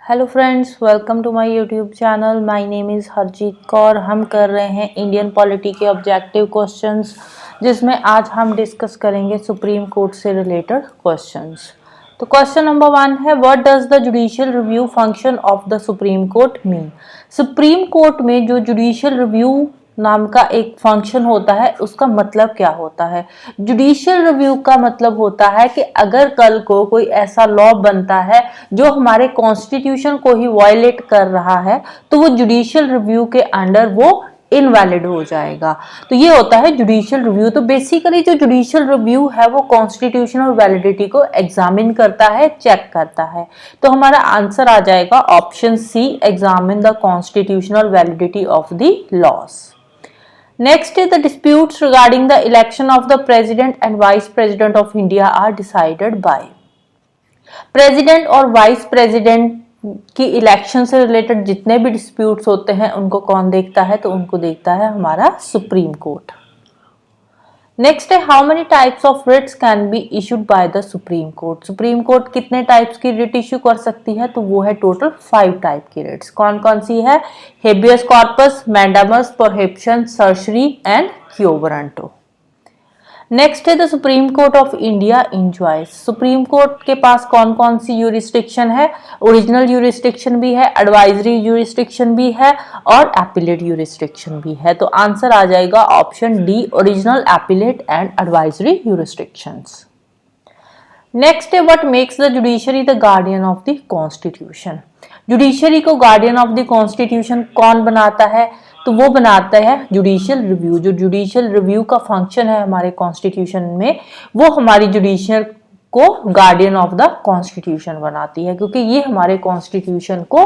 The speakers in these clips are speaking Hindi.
Hello friends, welcome to my YouTube channel. My name is Harjeet Kaur. हम कर रहे हैं इंडियन पॉलिटी के ऑब्जेक्टिव क्वेश्चंस, जिसमें आज हम डिस्कस करेंगे सुप्रीम कोर्ट से रिलेटेड क्वेश्चंस। तो क्वेश्चन नंबर 1 है, what does the judicial review function of the supreme court mean. Supreme court में जो जुडिशियल रिव्यू नाम का एक फंक्शन होता है, उसका मतलब क्या होता है। जुडिशियल रिव्यू का मतलब होता है कि अगर कल को कोई ऐसा लॉ बनता है जो हमारे कॉन्स्टिट्यूशन को ही वायलेट कर रहा है, तो वो जुडिशियल रिव्यू के अंडर वो इनवैलिड हो जाएगा। तो ये होता है जुडिशियल रिव्यू। तो बेसिकली जो जुडिशियल रिव्यू है वो कॉन्स्टिट्यूशनल वैलिडिटी को एग्जामिन करता है, चेक करता है। तो हमारा आंसर आ जाएगा option C, examine the constitutional validity of the laws. Next is the disputes regarding the election of the President and Vice President of India are decided by। President और वाइस प्रेसिडेंट की इलेक्शन से रिलेटेड जितने भी डिस्प्यूट्स होते हैं उनको कौन देखता है, तो उनको देखता है हमारा सुप्रीम कोर्ट। नेक्स्ट है, how many types of writs can be issued by the supreme court. Supreme court कितने टाइप्स की रिट इशू कर सकती है, तो वो है टोटल 5 टाइप की रिट्स। कौन कौन सी है? Habeas corpus, mandamus, prohibition, certiorari and quo warranto. Next है, the supreme court of India enjoys. Supreme court के पास कौन कौन सी यूरिस्डिक्शन है? ओरिजिनल यूरिस्डिक्शन भी है, एडवाइजरी यूरिस्डिक्शन भी है और एपिलेट यूरिस्डिक्शन भी है। तो आंसर आ जाएगा option D, original, appellate and advisory jurisdictions. Next है, what makes the judiciary the guardian of the constitution. Judiciary को गार्डियन ऑफ द कॉन्स्टिट्यूशन कौन बनाता है, तो वो बनाता है जुडिशियल रिव्यू। जो जुडिशियल रिव्यू का फंक्शन है हमारे कॉन्स्टिट्यूशन में, वो हमारी जुडिशियल को गार्डियन ऑफ द कॉन्स्टिट्यूशन बनाती है, क्योंकि ये हमारे कॉन्स्टिट्यूशन को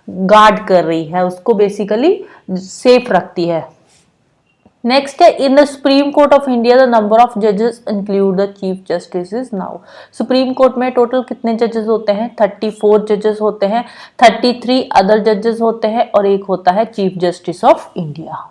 गार्ड कर रही है, उसको बेसिकली सेफ रखती है। नेक्स्ट है, in the supreme court of India the number of जजेस include the chief justice is now. Supreme court में टोटल कितने जजेस होते हैं? 34 जजेस होते हैं, 33 अदर जजेस होते हैं और एक होता है chief justice of India.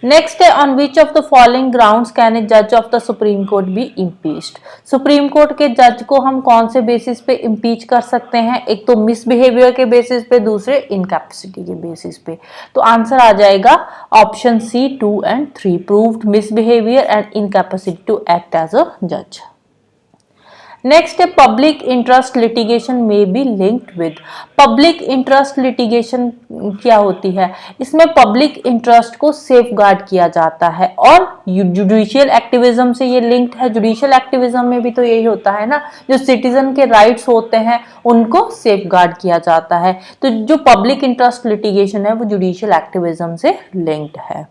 Next है, on which of the following grounds can a जज of the supreme Court be impeached. Supreme court के जज को हम कौन से बेसिस पे इम्पीच कर सकते हैं? एक तो मिसबिहेवियर के बेसिस पे, दूसरे इनकैपेसिटी के बेसिस पे। तो आंसर आ जाएगा option C 2 and 3, proved misbehaviour and incapacity to act as a जज। नेक्स्ट है, पब्लिक इंटरेस्ट लिटिगेशन में be linked with. Public interest litigation क्या होती है? इसमें पब्लिक इंटरेस्ट को सेफ गार्ड किया जाता है और जुडिशियल एक्टिविज्म से ये लिंक्ड है। जुडिशियल एक्टिविज्म में भी तो यही होता है ना, जो सिटीजन के राइट्स होते हैं उनको सेफ गार्ड किया जाता है। तो जो पब्लिक इंटरेस्ट लिटिगेशन है वो जुडिशियल एक्टिविज्म से लिंक्ड है।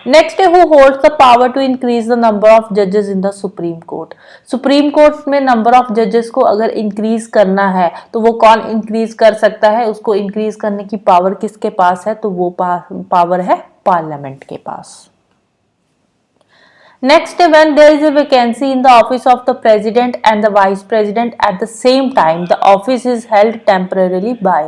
नेक्स्ट है, who holds the power to increase the number of जजेस in the supreme court. Supreme court में नंबर ऑफ जजेस को अगर इंक्रीज करना है तो वो कौन इंक्रीज कर सकता है? उसको इंक्रीज करने की पावर किसके पास है? तो वो पावर है पार्लियामेंट के पास। Next, when there is a vacancy in the office of the president and the vice president at the same time, the office is held temporarily by।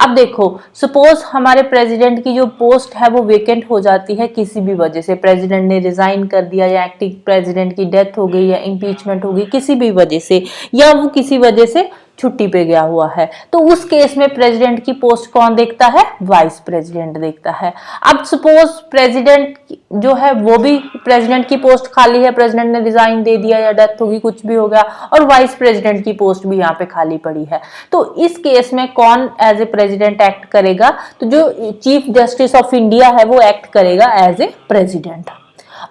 अब देखो, सपोज हमारे प्रेसिडेंट की जो पोस्ट है वो वेकेंट हो जाती है किसी भी वजह से, प्रेसिडेंट ने रिजाइन कर दिया या एक्टिंग प्रेसिडेंट की डेथ हो गई या इम्पीचमेंट हो गई किसी भी वजह से, या वो किसी वजह से छुट्टी पे गया हुआ है, तो उस केस में प्रेसिडेंट की पोस्ट कौन देखता है? वाइस प्रेसिडेंट देखता है। अब सपोज प्रेसिडेंट जो है वो भी, प्रेसिडेंट की पोस्ट खाली है, प्रेसिडेंट ने रिजाइन दे दिया या डेथ होगी, कुछ भी हो गया, और वाइस प्रेसिडेंट की पोस्ट भी यहाँ पे खाली पड़ी है, तो इस केस में कौन एज ए प्रेसिडेंट एक्ट करेगा? तो जो चीफ जस्टिस ऑफ इंडिया है वो एक्ट करेगा एज ए प्रेसिडेंट।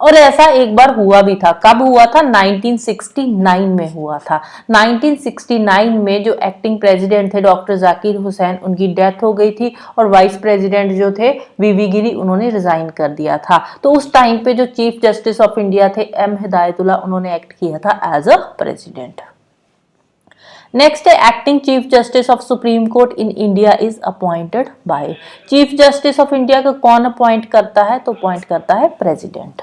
और ऐसा एक बार हुआ भी था। कब हुआ था? 1969 में हुआ था। 1969 में जो एक्टिंग प्रेसिडेंट थे डॉक्टर जाकिर हुसैन, उनकी डेथ हो गई थी और वाइस प्रेसिडेंट जो थे वीवी गिरी, उन्होंने रिजाइन कर दिया था। तो उस टाइम पे जो चीफ जस्टिस ऑफ इंडिया थे एम हिदायतुल्लाह, उन्होंने एक्ट किया था एज अ प्रेसिडेंट। नेक्स्ट है, acting chief justice of supreme court in India is appointed by. Chief justice of India को कौन अपॉइंट करता है? तो अपॉइंट करता है प्रेसिडेंट।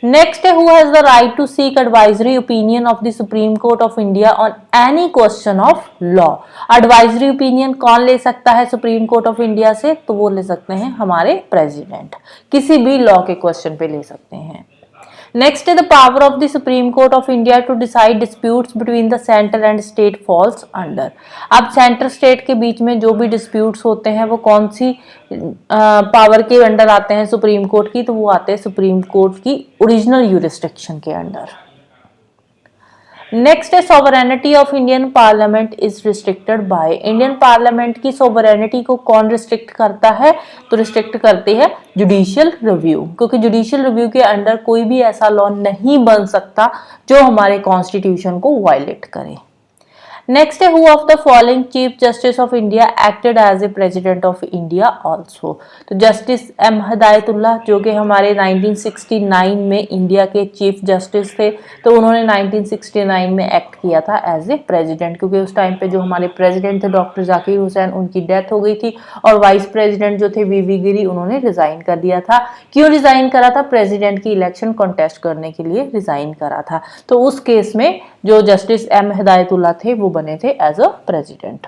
नेक्स्ट है, who has the right to seek advisory opinion of the supreme court of India on any question of law. Advisory opinion कौन ले सकता है सुप्रीम कोर्ट ऑफ इंडिया से? तो वो ले सकते हैं हमारे प्रेसिडेंट, किसी भी लॉ के क्वेश्चन पे ले सकते हैं। नेक्स्ट है the power of the supreme court of India to decide disputes between the centre and state falls under. अब सेंटर स्टेट के बीच में जो भी डिस्प्यूट्स होते हैं वो कौन सी पावर के अंडर आते हैं सुप्रीम कोर्ट की, तो वो आते हैं सुप्रीम कोर्ट की ओरिजिनल यूरिसडिक्शन के अंडर। नेक्स्ट है sovereignty of Indian parliament is restricted by. Indian parliament की सॉवरेनिटी को कौन रिस्ट्रिक्ट करता है, तो रिस्ट्रिक्ट करती है जुडिशियल रिव्यू, क्योंकि जुडिशियल रिव्यू के अंडर कोई भी ऐसा लॉ नहीं बन सकता जो हमारे कॉन्स्टिट्यूशन को वायलेट करे। नेक्स्ट है who of the following chief justice of India acted as a president of India also. तो जस्टिस एम हिदायतुल्लाह जो कि हमारे 1969 में इंडिया के चीफ जस्टिस थे, तो उन्होंने 1969 में एक्ट किया था एज ए प्रेसिडेंट, क्योंकि उस टाइम पे जो हमारे प्रेसिडेंट थे डॉक्टर जाकिर हुसैन, उनकी डेथ हो गई थी और वाइस प्रेसिडेंट जो थे वीवी गिरी, उन्होंने रिजाइन कर दिया था। क्यों रिजाइन करा था? प्रेसिडेंट की इलेक्शन कॉन्टेस्ट करने के लिए रिजाइन करा था। तो उस केस में जो जस्टिस एम हिदायतुल्लाह थे वो बने थे एज अ प्रेसिडेंट।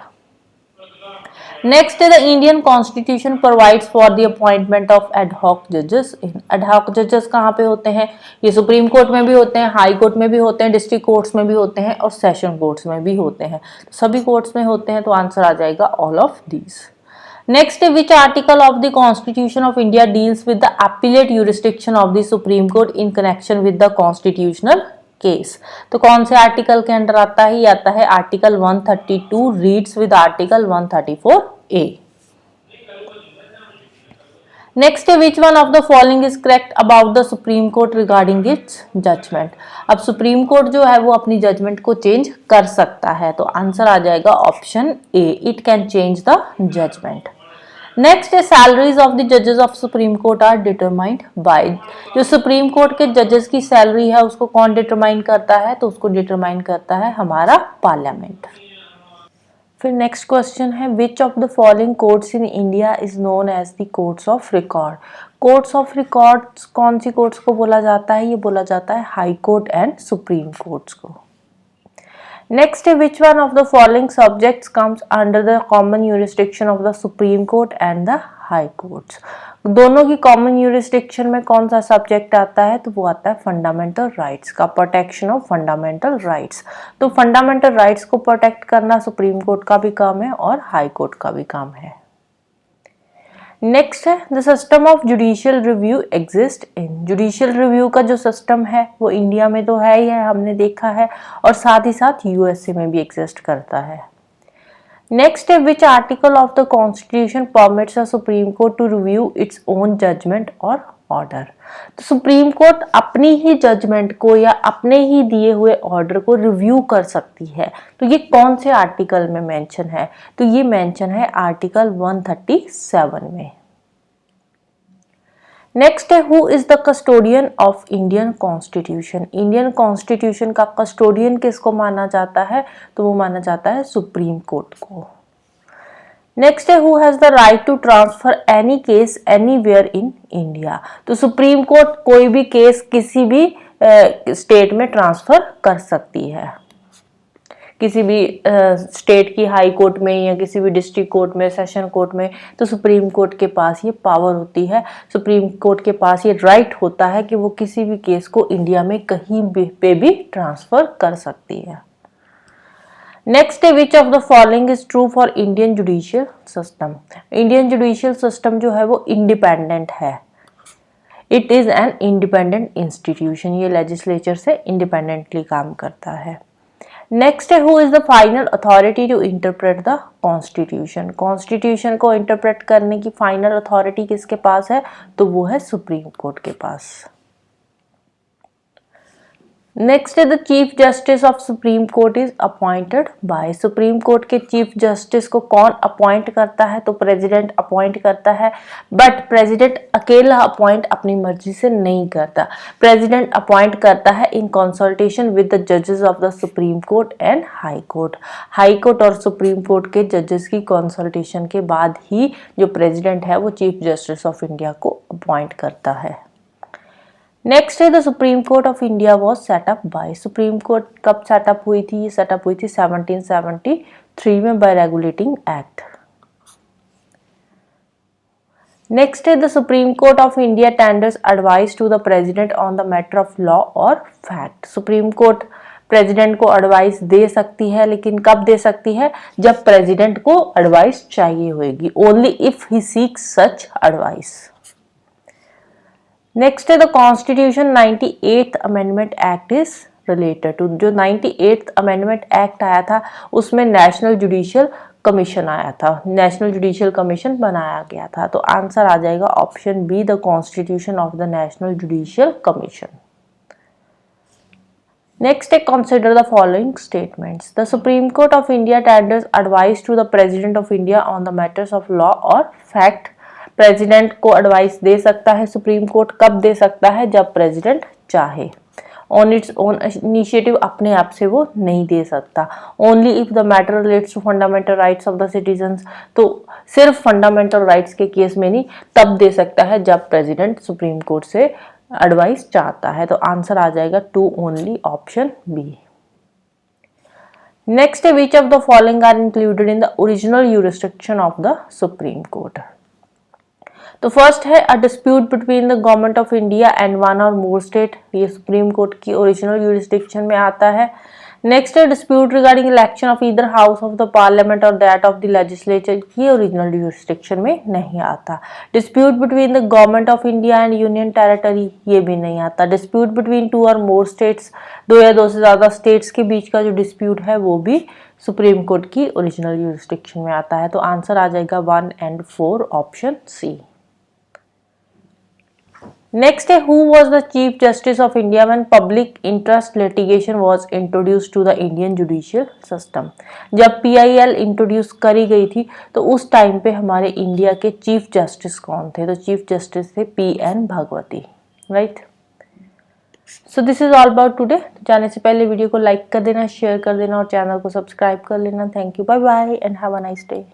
नेक्स्ट है the Indian constitution provides for the appointment of ad hoc जजेस। एडहॉक जजेस कहाँ पे होते हैं? ये सुप्रीम कोर्ट में भी होते हैं, हाई कोर्ट में भी होते हैं, डिस्ट्रिक्ट कोर्ट्स में भी होते हैं और सेशन कोर्ट्स में भी होते हैं। सभी कोर्ट्स में होते हैं, तो आंसर आ जाएगा ऑल ऑफ दीज। नेक्स्ट है which article of the constitution of India deals with the appellate jurisdiction of the supreme court in connection with the constitutional case. तो कौन से आर्टिकल के अंडर आता है? ये आता है article 132 reads with article 134A। Next है which one of the following is correct about the supreme Court regarding its judgment. अब सुप्रीम कोर्ट जो है वो अपनी जजमेंट को चेंज कर सकता है, तो आंसर आ जाएगा option A, it can change the judgement. Next है सैलरीज ऑफ द जजेस of supreme court are determined by. जो सुप्रीम कोर्ट के जजेस की सैलरी है उसको कौन डिटरमाइन करता है? तो उसको डिटरमाइन करता है हमारा पार्लियामेंट। फिर नेक्स्ट क्वेश्चन है which of the following courts in India is known as the courts of record. Courts of records कौन सी कोर्ट्स को बोला जाता है? ये बोला जाता है High Court and Supreme Courts को। नेक्स्ट है which one of the following subjects comes under the common jurisdiction of the supreme Court and the High Courts. दोनों की कॉमन यूरिसडिक्शन में कौन सा सब्जेक्ट आता है? तो वो आता है फंडामेंटल राइट्स का, प्रोटेक्शन ऑफ फंडामेंटल राइट्स। तो फंडामेंटल राइट्स को प्रोटेक्ट करना सुप्रीम कोर्ट का भी काम है और हाई कोर्ट का भी काम है। नेक्स्ट है the system of judicial review exist in. Judicial review का जो सिस्टम है वो इंडिया में तो है ही है, हमने देखा है, और साथ ही साथ यूएसए में भी एग्जिस्ट करता है। नेक्स्ट है which article of the constitution permits the supreme court to review its own judgement और ऑर्डर। तो सुप्रीम कोर्ट अपनी ही जजमेंट को या अपने ही दिए हुए ऑर्डर को रिव्यू कर सकती है। तो ये कौन से आर्टिकल में मेंशन है? तो ये मेंशन है आर्टिकल 137 में। नेक्स्ट है who is the custodian of Indian constitution. Indian constitution का कस्टोडियन किसको माना जाता है? तो वो माना जाता है सुप्रीम कोर्ट को। नेक्स्ट है who has the right to transfer any case anywhere in India. तो सुप्रीम कोर्ट कोई भी केस किसी भी स्टेट में ट्रांसफर कर सकती है, किसी भी स्टेट की हाई कोर्ट में या किसी भी डिस्ट्रिक्ट कोर्ट में, सेशन कोर्ट में। तो सुप्रीम कोर्ट के पास ये पावर होती है, सुप्रीम कोर्ट के पास ये राइट होता है कि वो किसी भी केस को इंडिया में कहीं पे भी ट्रांसफर कर सकती है। नेक्स्ट है which of the following is true for Indian judicial system. Indian judicial system जो है वो इंडिपेंडेंट है, it is an independent institution. ये लेजिस्लेचर से इंडिपेंडेंटली काम करता है। नेक्स्ट है who is the final authority to interpret the constitution. Constitution को इंटरप्रेट करने की फाइनल अथॉरिटी किसके पास है? तो वो है सुप्रीम कोर्ट के पास। नेक्स्ट है the chief justice of supreme court is appointed bye. Supreme court के चीफ जस्टिस को कौन अपॉइंट करता है? तो प्रेसिडेंट अपॉइंट करता है, बट प्रेसिडेंट अकेला अपॉइंट अपनी मर्जी से नहीं करता। प्रेसिडेंट अपॉइंट करता है इन कंसल्टेशन विद द जजेस of the supreme Court and high court. High court और सुप्रीम कोर्ट के जजेस की कंसल्टेशन के बाद ही जो प्रेसिडेंट है वो चीफ जस्टिस ऑफ इंडिया को अपॉइंट करता है। नेक्स्ट है the supreme court of India was set up by. Supreme court कब सेटअप हुई थी? ये सेटअप हुई थी 1773 में बाय रेगुलेटिंग एक्ट। नेक्स्ट है the supreme court of India tenders advice to the president on the matter of law और फैक्ट। सुप्रीम कोर्ट प्रेसिडेंट को एडवाइस दे सकती है, लेकिन कब दे सकती है? जब प्रेसिडेंट को एडवाइस चाहिए होगी, only if he seeks such advice. Next है the constitution 98th amendment act is related to. जो 98th अमेंडमेंट एक्ट आया था उसमें नेशनल जुडिशियल कमीशन आया था, नेशनल जुडिशियल कमीशन बनाया गया था। तो आंसर आ जाएगा option B, the constitution of the National Judicial Commission. Next है consider the following statements. The supreme court of India tenders advice to the President of India on the matters of law और फैक्ट। प्रेसिडेंट को एडवाइस दे सकता है सुप्रीम कोर्ट, कब दे सकता है? जब प्रेसिडेंट चाहे। ऑन इट्स ओन इनिशिएटिव, अपने आप से वो नहीं दे सकता। Only if the matter relates to fundamental rights of the citizens, तो सिर्फ फंडामेंटल राइट्स के केस में नहीं, तब दे सकता है जब प्रेसिडेंट सुप्रीम कोर्ट से एडवाइस चाहता है। तो आंसर आ जाएगा 2 ओनली, ऑप्शन बी। नेक्स्ट है which of the following are included in the original jurisdiction of the supreme Court. तो फर्स्ट है a dispute between the Government of India and one or more state, ये सुप्रीम कोर्ट की ओरिजिनल यूरिसडिक्शन में आता है। नेक्स्ट है dispute regarding election of either house of the parliament or that of the legislature, ये ओरिजिनल यूरिसडिक्शन में नहीं आता। Dispute between the Government of India and union territory, ये भी नहीं आता। डिस्प्यूट बिटवीन 2 और मोर स्टेट्स, 2 या 2 से ज्यादा स्टेट्स के बीच का जो डिस्प्यूट है वो भी सुप्रीम कोर्ट की ओरिजिनल यूरिसडिक्शन में आता है। तो आंसर आ जाएगा 1 and 4, ऑप्शन सी। नेक्स्ट है who was the chief justice of India when public interest litigation was introduced to the Indian judicial system. जब PIL इंट्रोड्यूस करी गई थी तो उस टाइम पे हमारे इंडिया के चीफ जस्टिस कौन थे? तो चीफ जस्टिस थे PN Bhagwati, right. So this is all about today. जाने से पहले वीडियो को लाइक कर देना, शेयर कर देना और चैनल को सब्सक्राइब कर लेना। Thank you, bye bye and have a nice day.